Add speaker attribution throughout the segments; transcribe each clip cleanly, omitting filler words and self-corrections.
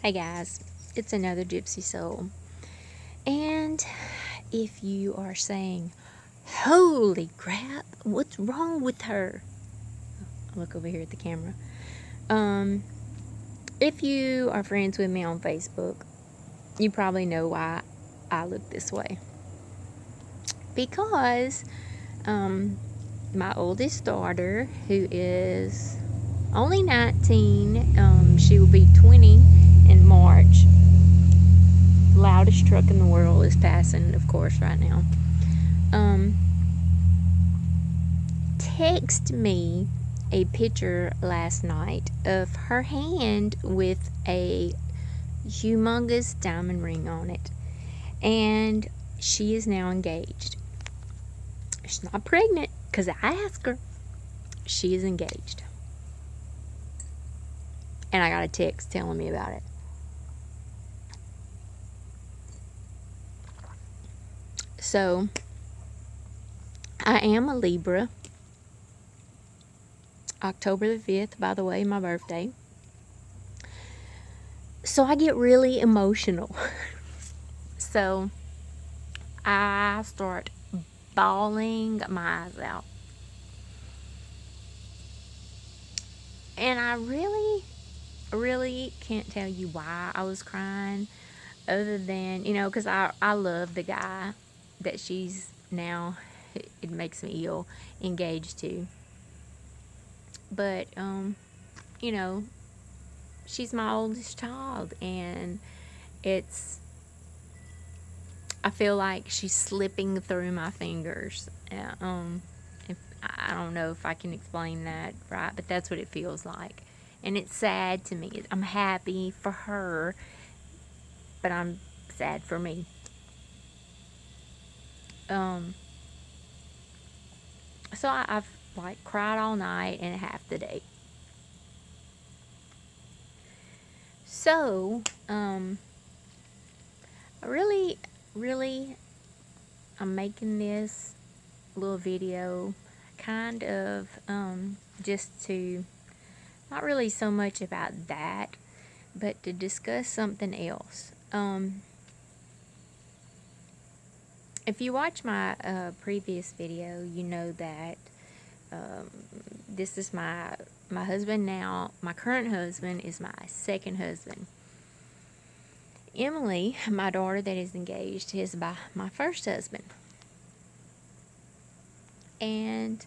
Speaker 1: Hey guys, it's another Gypsy Soul. And if you are saying, holy crap, what's wrong with her? I'll look over here at the camera. If you are friends with me on Facebook, you probably know why I look this way. Because my oldest daughter, who is only 19, she will be 20 in March. Loudest truck in the world is passing, of course, right now. Text me a picture last night of her hand with a humongous diamond ring on it, and she is now engaged. She's not pregnant because I asked her. She is engaged, and I got a text telling me about it. So I am a Libra. October the 5th, by the way, my birthday. So I get really emotional. So I start bawling my eyes out. And I really can't tell you why I was crying, other than, because I love the guy that she's now, it makes me ill, engaged to. But, you know, she's my oldest child, and I feel like she's slipping through my fingers. If, I don't know if I can explain that right, but that's what it feels like. And it's sad to me. I'm happy for her, but I'm sad for me. So I've like cried all night and half the day. So, I really, I'm making this little video kind of just to, not really so much about that, but to discuss something else. If you watch my previous video, you know that this is my husband now. My current husband is my second husband. Emily, my daughter that is engaged, is by my first husband. And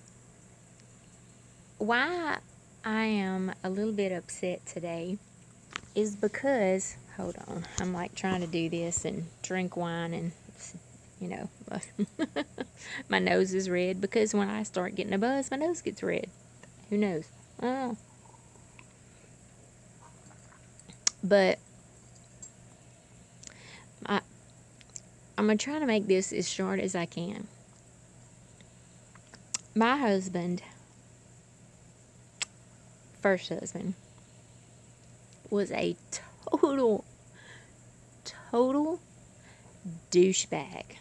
Speaker 1: why I am a little bit upset today is because, hold on, I'm like trying to do this and drink wine, and my nose is red because when I start getting a buzz, my nose gets red. Who knows? I don't know. But I'm going to try to make this as short as I can. My husband, first husband, was a total douchebag.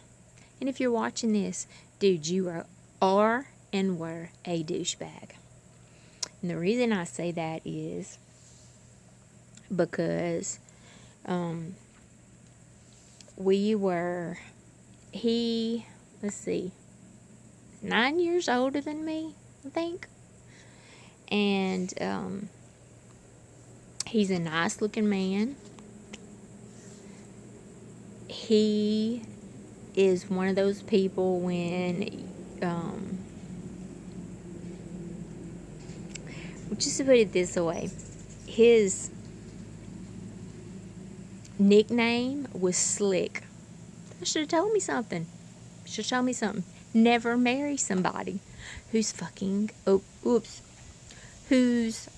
Speaker 1: And if you're watching this, dude, you are and were a douchebag. And the reason I say that is because let's see, 9 years older than me, I think. And he's a nice looking man. He is one of those people when just to put it this way, his nickname was Slick. I should have told me something. Never marry somebody whose whose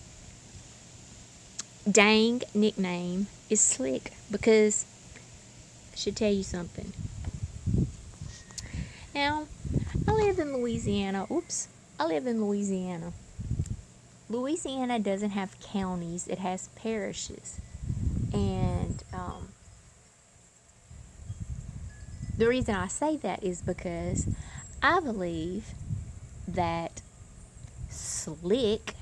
Speaker 1: dang nickname is Slick, because I should tell you something. Now, I live in Louisiana. Louisiana doesn't have counties, it has parishes. And the reason I say that is because I believe that Slick,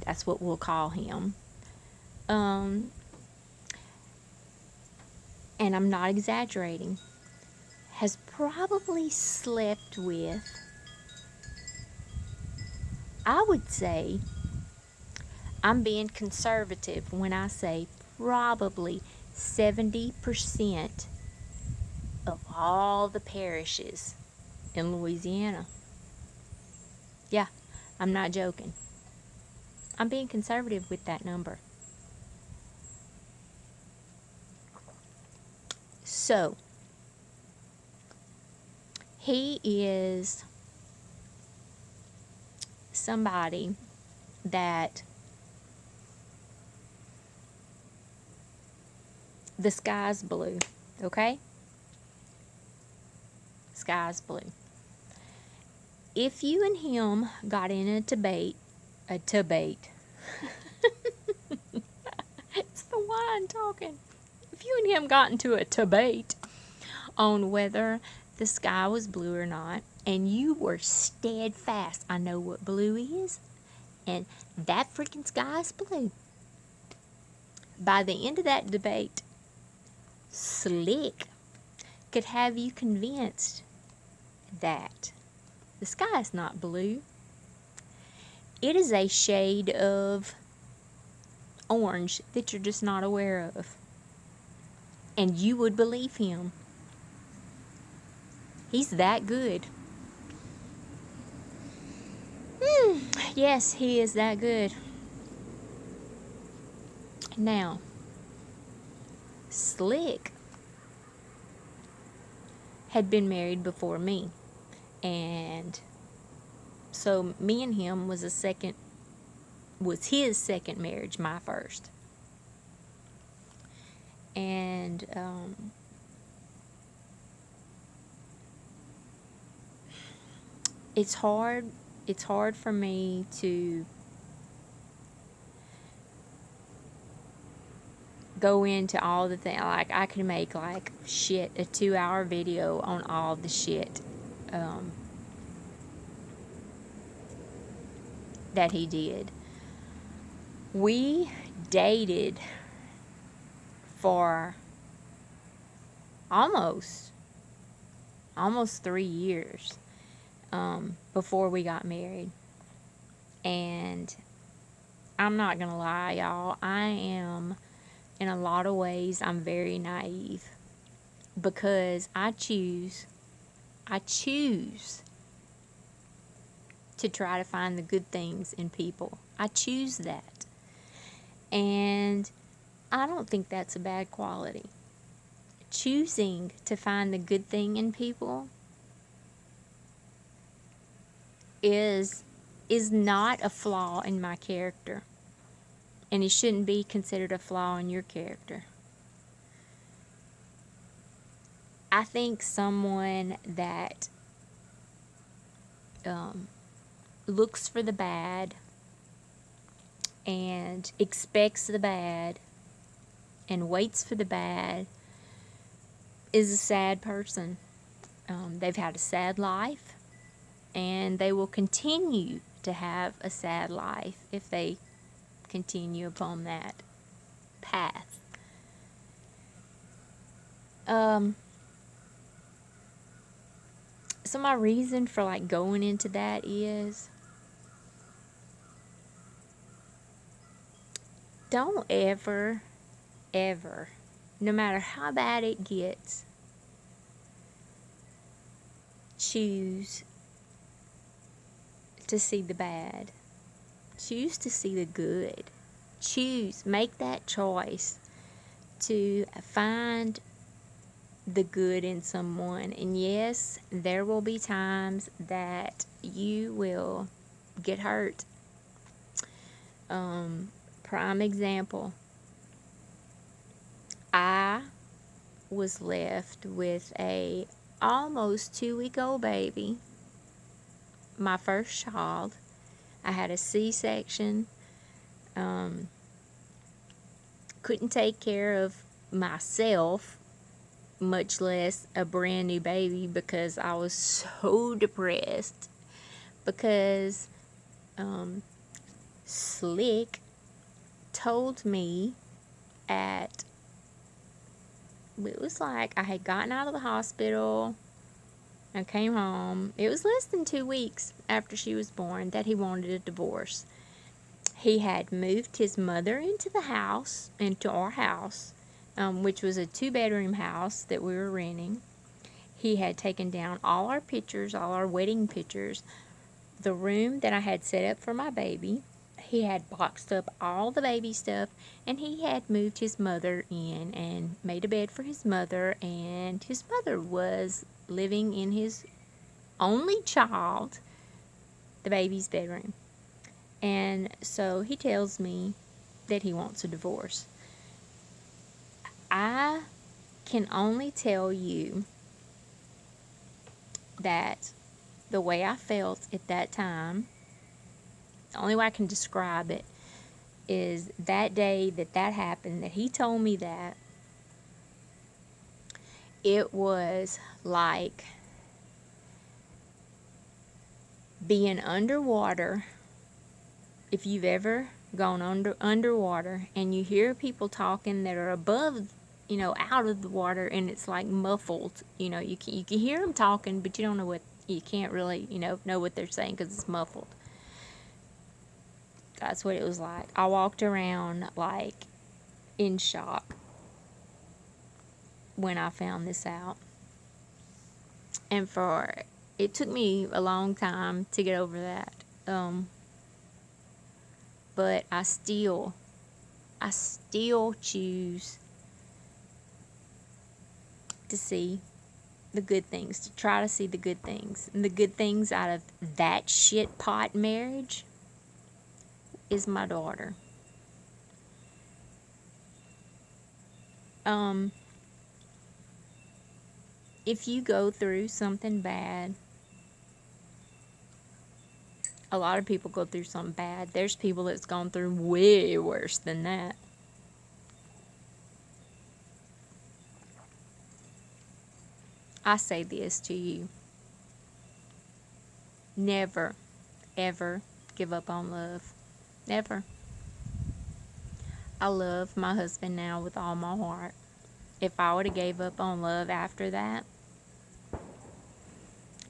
Speaker 1: that's what we'll call him, and I'm not exaggerating, has probably slept with, I would say, I'm being conservative when I say probably 70% of all the parishes in Louisiana. Yeah, I'm not joking. I'm being conservative with that number. So, he is somebody that the sky's blue, okay? Sky's blue. If you and him got in a debate, it's the wine talking. If you and him got into a debate on whether the sky was blue or not, and you were steadfast, I know what blue is, and that freaking sky is blue. By the end of that debate, Slick could have you convinced that the sky is not blue. It is a shade of orange that you're just not aware of. And you would believe him. He's that good. Yes, he is that good. Now, Slick had been married before me. And so me and him was his second marriage, my first. And it's hard for me to go into all the things. Like, I could make a 2-hour video on all the shit that he did. We dated for almost 3 years before we got married. And I'm not gonna lie, y'all, I am, in a lot of ways, I'm very naive, because I choose to try to find the good things in people. I choose that. And I don't think that's a bad quality. Choosing to find the good thing in people is not a flaw in my character. And it shouldn't be considered a flaw in your character. I think someone that looks for the bad and expects the bad and waits for the bad is a sad person. They've had a sad life, and they will continue to have a sad life if they continue upon that path. So my reason for going into that is, don't ever, no matter how bad it gets, choose to see the bad. Choose to see the good. Make that choice to find the good in someone. And yes, there will be times that you will get hurt. Prime example, I was left with a almost 2-week-old baby, my first child. I had a C-section. Couldn't take care of myself, much less a brand new baby, because I was so depressed, because Slick told me at It was like I had gotten out of the hospital. I came home. It was less than 2 weeks after she was born that he wanted a divorce. He had moved his mother into our house, which was a 2-bedroom house that we were renting. He had taken down all our pictures, all our wedding pictures, the room that I had set up for my baby. He had boxed up all the baby stuff, and he had moved his mother in and made a bed for his mother, and his mother was living in his only child, the baby's bedroom. And so he tells me that he wants a divorce. I can only tell you that the way I felt at that time, the only way I can describe it is that day that happened, that he told me that, it was like being underwater. If you've ever gone underwater and you hear people talking that are above, out of the water, and it's like muffled. You can hear them talking, but you don't know what, you can't really, know what they're saying because it's muffled. That's what it was like. I walked around like in shock when I found this out. And it took me a long time to get over that. But I still choose to see the good things, to try to see the good things. And the good things out of that shit pot marriage is my daughter. If you go through something bad, a lot of people go through something bad. There's people that's gone through way worse than that. I say this to you. Never, ever give up on love. Never. I love my husband now with all my heart. If I would have gave up on love after that,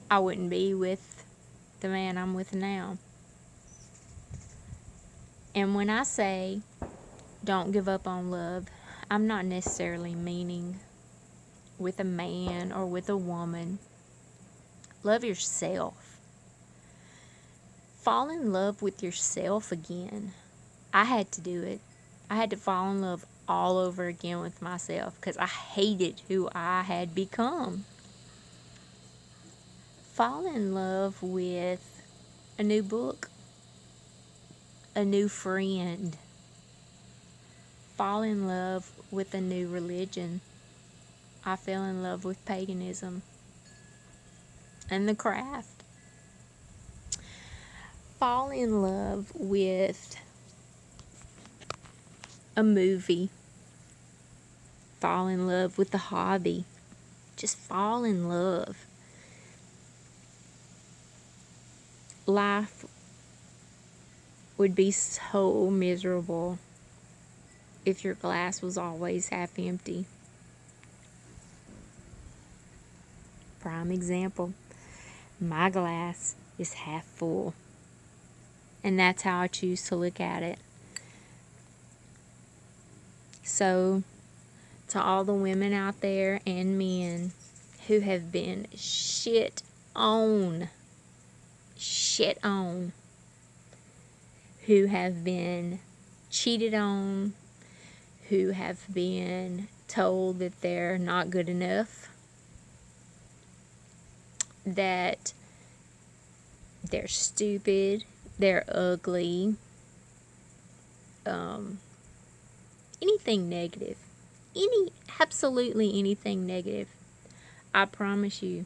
Speaker 1: I wouldn't be with the man I'm with now. And when I say don't give up on love, I'm not necessarily meaning with a man or with a woman. Love yourself. Fall in love with yourself again. I had to do it. I had to fall in love all over again with myself because I hated who I had become. Fall in love with a new book, a new friend. Fall in love with a new religion. I fell in love with paganism and the craft. Fall in love with a movie. Fall in love with a hobby. Just fall in love. Life would be so miserable if your glass was always half empty. Prime example, my glass is half full. And that's how I choose to look at it. So, to all the women out there and men who have been shit on, who have been cheated on, who have been told that they're not good enough, that they're stupid, they're ugly, anything negative, absolutely anything negative, I promise you,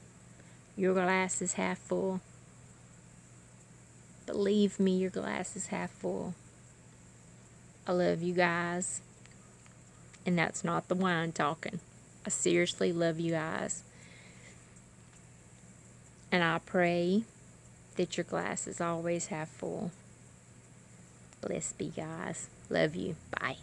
Speaker 1: your glass is half full. Believe me, your glass is half full. I love you guys. And that's not the wine talking. I seriously love you guys. And I pray that your glass is always half full. Bless be, guys. Love you. Bye.